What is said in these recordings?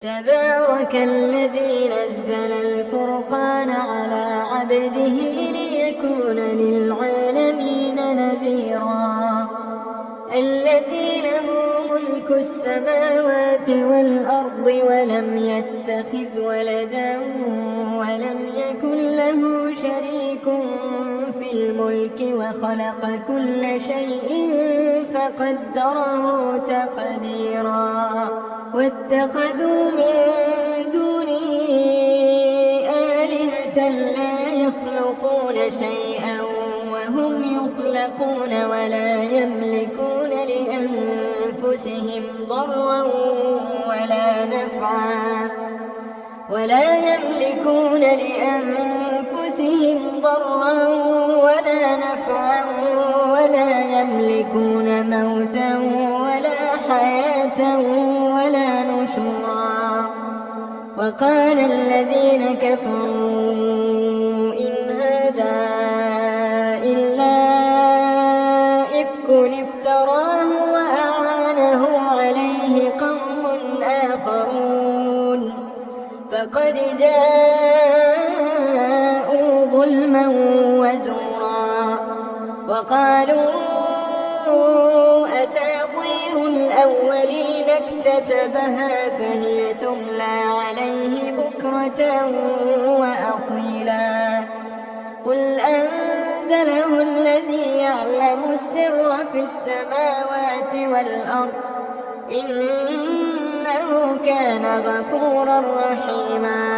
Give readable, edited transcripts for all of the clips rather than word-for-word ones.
تبارك الذي نزل الفرقان على عبده ليكون للعالمين نذيرا. الذي له ملك السماوات والأرض ولم يتخذ ولدا ولم يكن له شريك في الملك وخلق كل شيء فقدره تقديرا. واتخذوا من دونه آلهة لا يخلقون شيئا وهم يخلقون ولا يملكون لأنفسهم ضرا ولا نفعا ولا يملكون موتا ولا حياة ولا نشورا. وقال الذين كفروا إن هذا إلا إفك افتراه وأعانه عليه قوم آخرون فقد جاءوا ظلما وزورا. وقالوا أساطير الأولين اكتتبها فهي تملى عليه بكرة وأصيلا. قل أنزله الذي يعلم السر في السماوات والأرض إنه كان غفورا رحيما.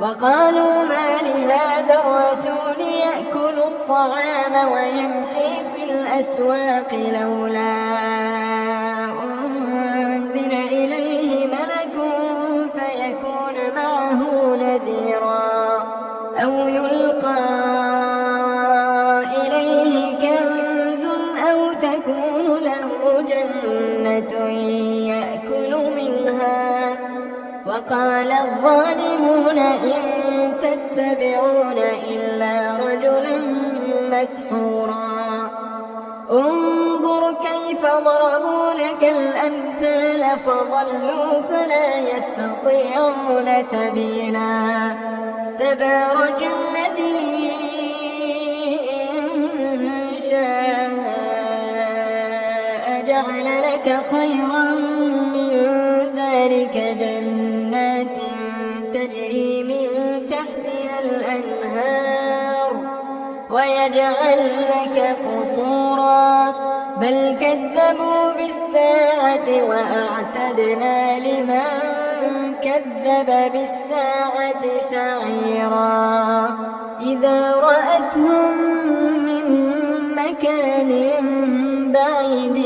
وقالوا ما لهذا الرسول يأكل الطعام ويمشي في الأسواق لولا أنزل إليه ملك فيكون معه نذيرا أو يلقى إليه كنز أو تكون له جنة يأكل منها. وقال الظالمون إن تتبعون إلا رجلا مسحورا. انظر كيف ضربوا لك الأمثال فضلوا فلا يستطيعون سبيلا. تبارك الذي إن شاء جعل لك خيرا من ذلك جنات تجري من تحتها الأنهار ويجعل لك قصورا بل كذبوا بالساعة وأعتدنا لمن كذب بالساعة سعيرا. إذا رأتهم من مكان بعيد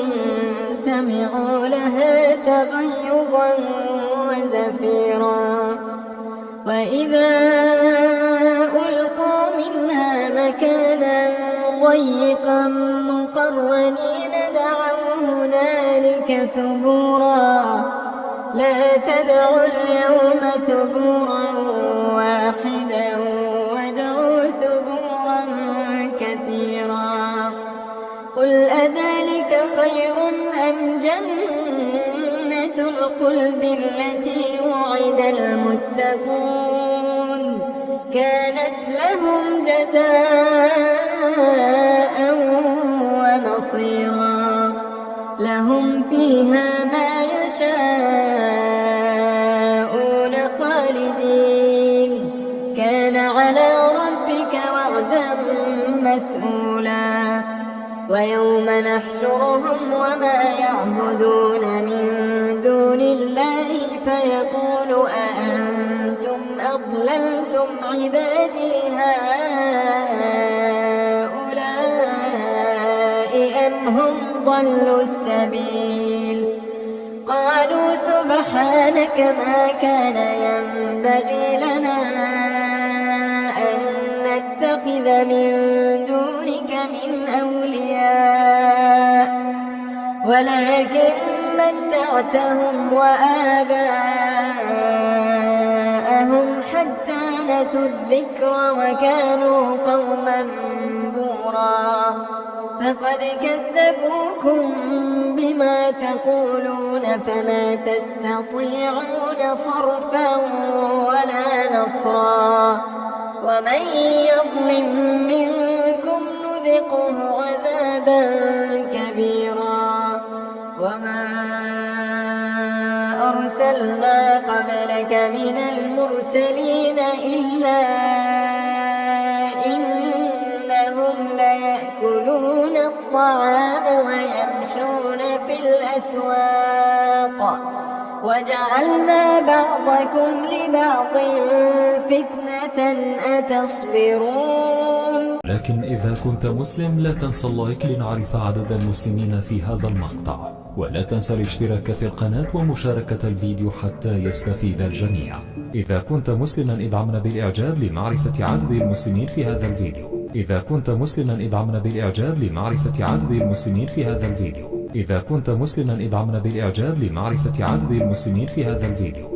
سمعوا لها تغيظا وزفيرا. وإذا ألقوا منها مكانا ضيقا مقرنين دعوا هنالك ثبورا. لا تدعوا اليوم ثبورا واحدا وادعوا ثبورا كثيرا. قل أذلك خير أم جنة الخلد التي وعد المتقون كانت لهم جزاء ومصيرا. لهم فيها ما يشاءون خالدين كان على ربك وعدا مسئولا. ويوم نحشرهم وما يعبدون من دون الله فيقول أأنتم أضللتم عبادي هؤلاء أم هم ضلوا السبيل. قالوا سبحانك ما كان ينبغي لنا أن نتخذ من دونك من أولياء ولكن متعتهم وآباءهم حتى نسوا الذكر وكانوا قوما بورا. فقد كذبوكم بما تقولون فما تستطيعون صرفا ولا نصرا ومن يظلم منكم نذقه عذابا كبيرا وما أرسلنا قبلك من المرسلين إلا إنهم ليأكلون الطعام ويمشون في الأسواق وجعلنا بعضكم لبعض فتنة أتصبرون. لكن إذا كنت مسلم لا تنسى اللايك لنعرف عدد المسلمين في هذا المقطع، ولا تنسى الاشتراك في القناة ومشاركة الفيديو حتى يستفيد الجميع. إذا كنت مسلما ادعمنا بالإعجاب لمعرفة عدد المسلمين في هذا الفيديو. إذا كنت مسلما ادعمنا بالإعجاب لمعرفة عدد المسلمين في هذا الفيديو. إذا كنت مسلما ادعمنا بالإعجاب لمعرفة عدد المسلمين في هذا الفيديو.